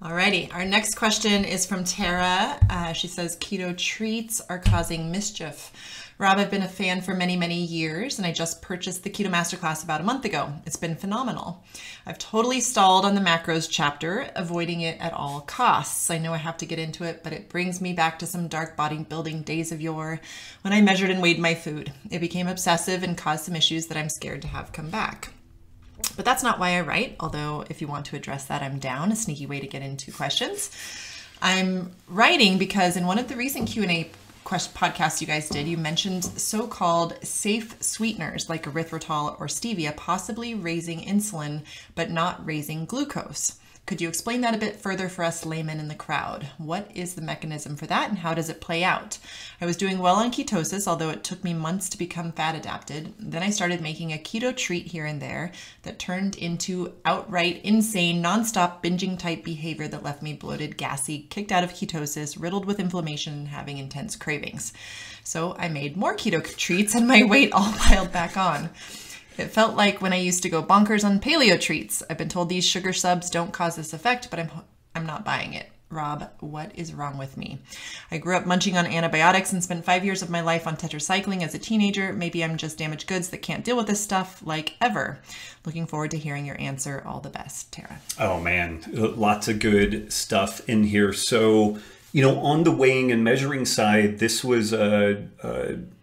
Alrighty, our next question is from Tara. She says, keto treats are causing mischief. Rob, I've been a fan for many, many years, and I just purchased the Keto Masterclass about a month ago. It's been phenomenal. I've totally stalled on the macros chapter, avoiding it at all costs. I know I have to get into it, but it brings me back to some dark bodybuilding days of yore when I measured and weighed my food. It became obsessive and caused some issues that I'm scared to have come back. But that's not why I write, although if you want to address that, I'm down. A sneaky way to get into questions. I'm writing because in one of the recent Q&A podcasts you guys did, you mentioned so-called safe sweeteners like erythritol or stevia possibly raising insulin, but not raising glucose. Could you explain that a bit further for us laymen in the crowd? What is the mechanism for that and how does it play out? I was doing well on ketosis, although it took me months to become fat adapted. Then I started making a keto treat here and there that turned into outright insane, nonstop binging type behavior that left me bloated, gassy, kicked out of ketosis, riddled with inflammation and having intense cravings. So I made more keto treats and my weight all piled back on. It felt like when I used to go bonkers on paleo treats. I've been told these sugar subs don't cause this effect, but I'm not buying it. Rob, what is wrong with me? I grew up munching on antibiotics and spent 5 years of my life on tetracycline as a teenager. Maybe I'm just damaged goods that can't deal with this stuff like ever. Looking forward to hearing your answer. All the best, Tara. Oh man, lots of good stuff in here. So, you know, on the weighing and measuring side, this was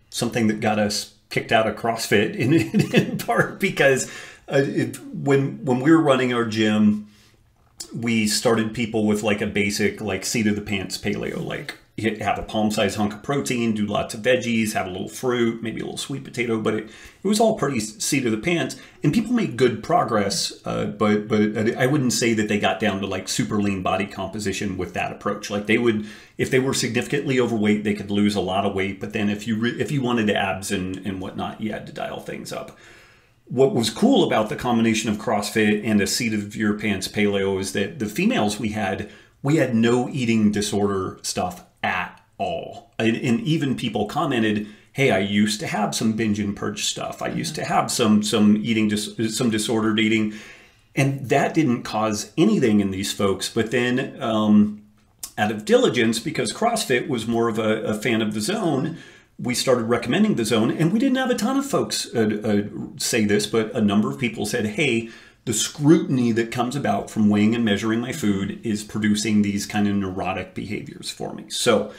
something that got us kicked out of CrossFit in part because when we were running our gym, we started people with like a basic like seat of the pants paleo, like have a palm-sized hunk of protein, do lots of veggies, have a little fruit, maybe a little sweet potato, but it was all pretty seat of the pants, and people made good progress. But I wouldn't say that they got down to like super lean body composition with that approach. Like they would, if they were significantly overweight, they could lose a lot of weight. But then if you wanted abs and whatnot, you had to dial things up. What was cool about the combination of CrossFit and a seat of your pants paleo is that the females we had no eating disorder stuff at all. And even people commented, hey, I used to have some binge and purge stuff. I used to have some eating, some disordered eating. And that didn't cause anything in these folks. But then out of diligence, because CrossFit was more of a fan of the zone, we started recommending the zone. And we didn't have a ton of folks say this, but a number of people said, hey, the scrutiny that comes about from weighing and measuring my food is producing these kind of neurotic behaviors for me. So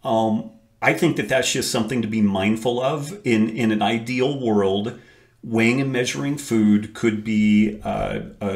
I think that that's just something to be mindful of. In an ideal world, weighing and measuring food could be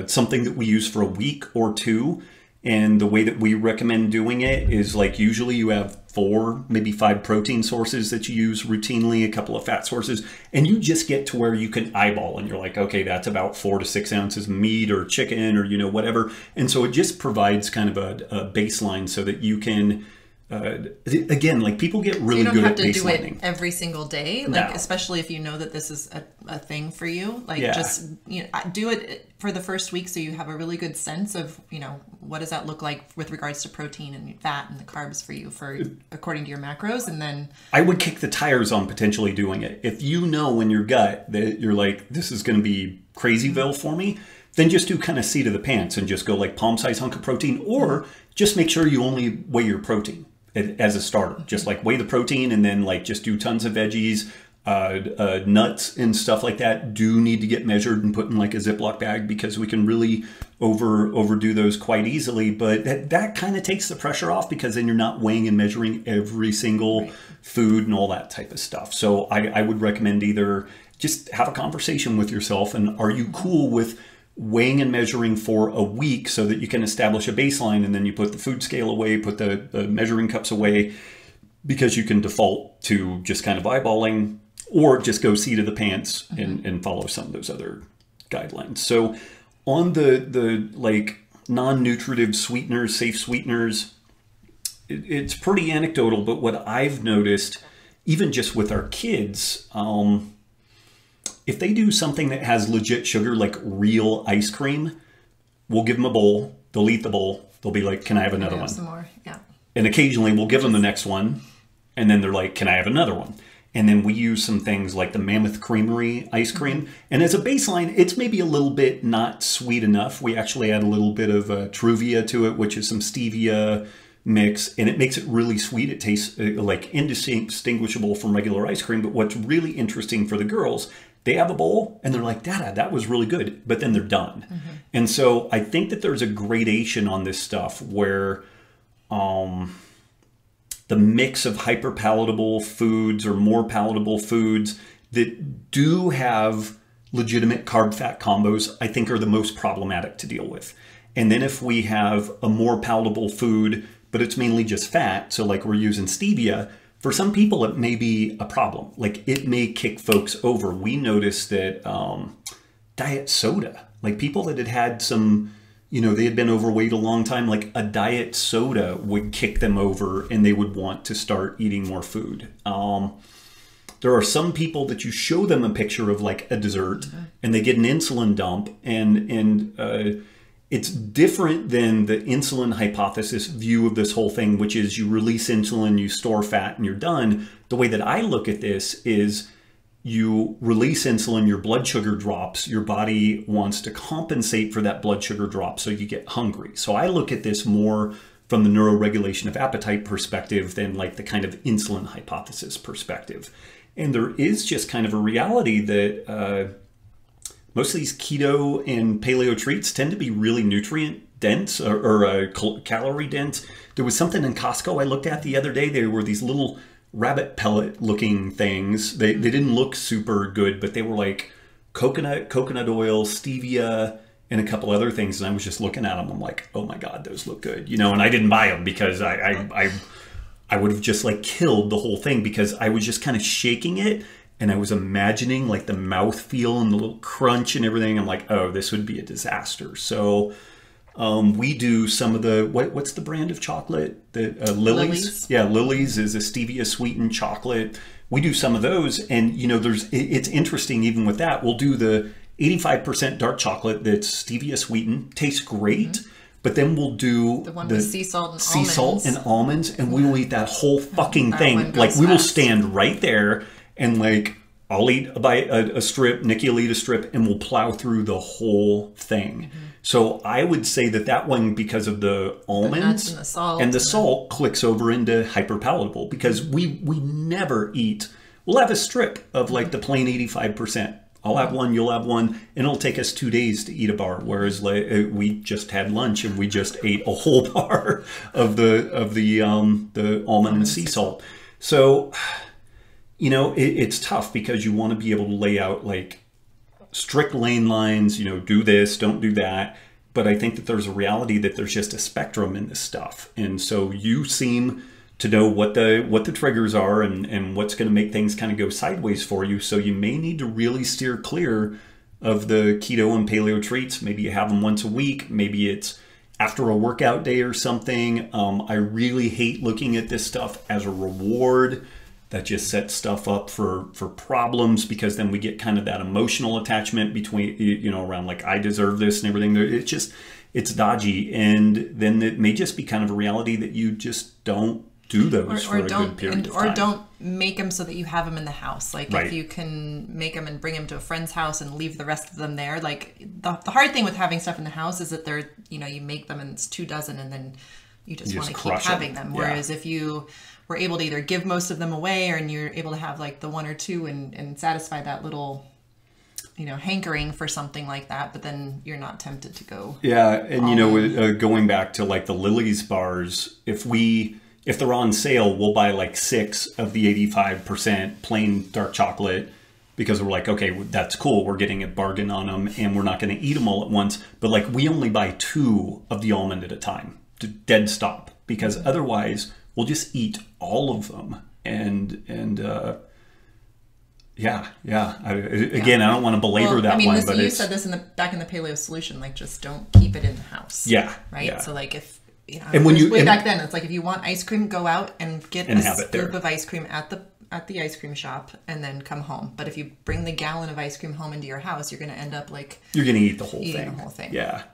something that we use for a week or two. And the way that we recommend doing it is like usually you have 4, maybe 5 protein sources that you use routinely, a couple of fat sources, and you just get to where you can eyeball and you're like, okay, that's about 4 to 6 ounces of meat or chicken or, you know, whatever. And so it just provides kind of a baseline so that you can, again, like people get really good at baselining. You don't have to do it every single day, like especially if you know that this is a thing for you. Like just, you know, do it for the first week so you have a really good sense of, you know, what does that look like with regards to protein and fat and the carbs for you according to your macros. And then I would kick the tires on potentially doing it. If you know in your gut that you're like, this is going to be crazyville for me, then just do kind of seat of the pants and just go like palm-sized hunk of protein, or just make sure you only weigh your protein as a starter. Just like weigh the protein and then like just do tons of veggies. Nuts and stuff like that do need to get measured and put in like a Ziploc bag because we can really overdo those quite easily. But that kind of takes the pressure off because then you're not weighing and measuring every single food and all that type of stuff. So I would recommend either just have a conversation with yourself and are you cool with weighing and measuring for a week so that you can establish a baseline, and then you put the food scale away, put the measuring cups away, because you can default to just kind of eyeballing, or just go seat of the pants and follow some of those other guidelines. So on the like non-nutritive sweeteners, safe sweeteners, it's pretty anecdotal, but what I've noticed, even just with our kids, if they do something that has legit sugar, like real ice cream, we'll give them a bowl, they'll eat the bowl, they'll be like, can I have another one? Some more, yeah. And occasionally we'll give them the next one, and then they're like, can I have another one? And then we use some things like the Mammoth Creamery ice cream. And as a baseline, it's maybe a little bit not sweet enough. We actually add a little bit of Truvia to it, which is some stevia mix, and it makes it really sweet. It tastes like indistinguishable from regular ice cream. But what's really interesting for the girls, they have a bowl and they're like, Dada, that was really good. But then they're done. And so I think that there's a gradation on this stuff where the mix of hyperpalatable foods or more palatable foods that do have legitimate carb-fat combos, I think are the most problematic to deal with. And then if we have a more palatable food, but it's mainly just fat, so like we're using stevia, for some people it may be a problem. Like it may kick folks over. We noticed that diet soda, like people that had had some, you know, they had been overweight a long time, like a diet soda would kick them over and they would want to start eating more food. There are some people that you show them a picture of like a dessert and they get an insulin dump, and it's different than the insulin hypothesis view of this whole thing, which is you release insulin, you store fat, and you're done. The way that I look at this is you release insulin, your blood sugar drops, your body wants to compensate for that blood sugar drop, so you get hungry. So I look at this more from the neuroregulation of appetite perspective than like the kind of insulin hypothesis perspective. And there is just kind of a reality that most of these keto and paleo treats tend to be really nutrient dense or calorie dense. There was something in Costco I looked at the other day. There were these little rabbit pellet looking things. They didn't look super good, but they were like coconut oil, stevia, and a couple other things. And I was just looking at them. I'm like, oh my God, those look good. You know, and I didn't buy them because I would have just like killed the whole thing, because I was just kind of shaking it and I was imagining like the mouthfeel and the little crunch and everything. I'm like, oh, this would be a disaster. So we do some of the, what's the brand of chocolate? The Lily's? Yeah, Lily's is a stevia sweetened chocolate. We do some of those, and you know, it's interesting even with that. We'll do the 85% dark chocolate that's stevia sweetened, tastes great, but then we'll do the one with sea salt and almonds, and we will eat that whole fucking thing. Like we will stand right there and like, I'll eat a strip, Nikki will eat a strip, and we'll plow through the whole thing. So I would say that one, because of the almonds and the salt, clicks over into hyperpalatable, because we never eat. We'll have a strip of like the plain 85%. I'll have one, you'll have one, and it'll take us 2 days to eat a bar. Whereas like, we just had lunch and we just ate a whole bar of the almond and sea salt. So, you know, it's tough because you want to be able to lay out like strict lane lines, you know, do this, don't do that. But I think that there's a reality that there's just a spectrum in this stuff. And so you seem to know what the triggers are and what's going to make things kind of go sideways for you. So you may need to really steer clear of the keto and paleo treats. Maybe you have them once a week. Maybe it's after a workout day or something. I really hate looking at this stuff as a reward. That just sets stuff up for problems, because then we get kind of that emotional attachment between, you know, around like, I deserve this and everything. It's dodgy. And then it may just be kind of a reality that you just don't do those for a good period of time. Or don't make them so that you have them in the house. Like if you can make them and bring them to a friend's house and leave the rest of them there. Like the hard thing with having stuff in the house is that they're, you know, you make them and it's 2 dozen and then you just want to keep having them. Whereas if you were able to either give most of them away, or and you're able to have like the 1 or 2 and satisfy that little, you know, hankering for something like that, but then you're not tempted to go. Yeah, and you know, going back to like the Lily's bars, if they're on sale, we'll buy like 6 of the 85% plain dark chocolate, because we're like, okay, that's cool. We're getting a bargain on them and we're not going to eat them all at once. But like, we only buy 2 of the almond at a time, to dead stop, because otherwise we'll just eat all of them. And again, I don't want to belabor that one, but you said this back in the paleo solution, like just don't keep it in the house. Yeah. Right. Yeah. So like if, you know, and when back then, it's like, if you want ice cream, go out and get a scoop of ice cream at the ice cream shop and then come home. But if you bring the gallon of ice cream home into your house, you're going to end up like, you're going to eat the whole thing. Yeah.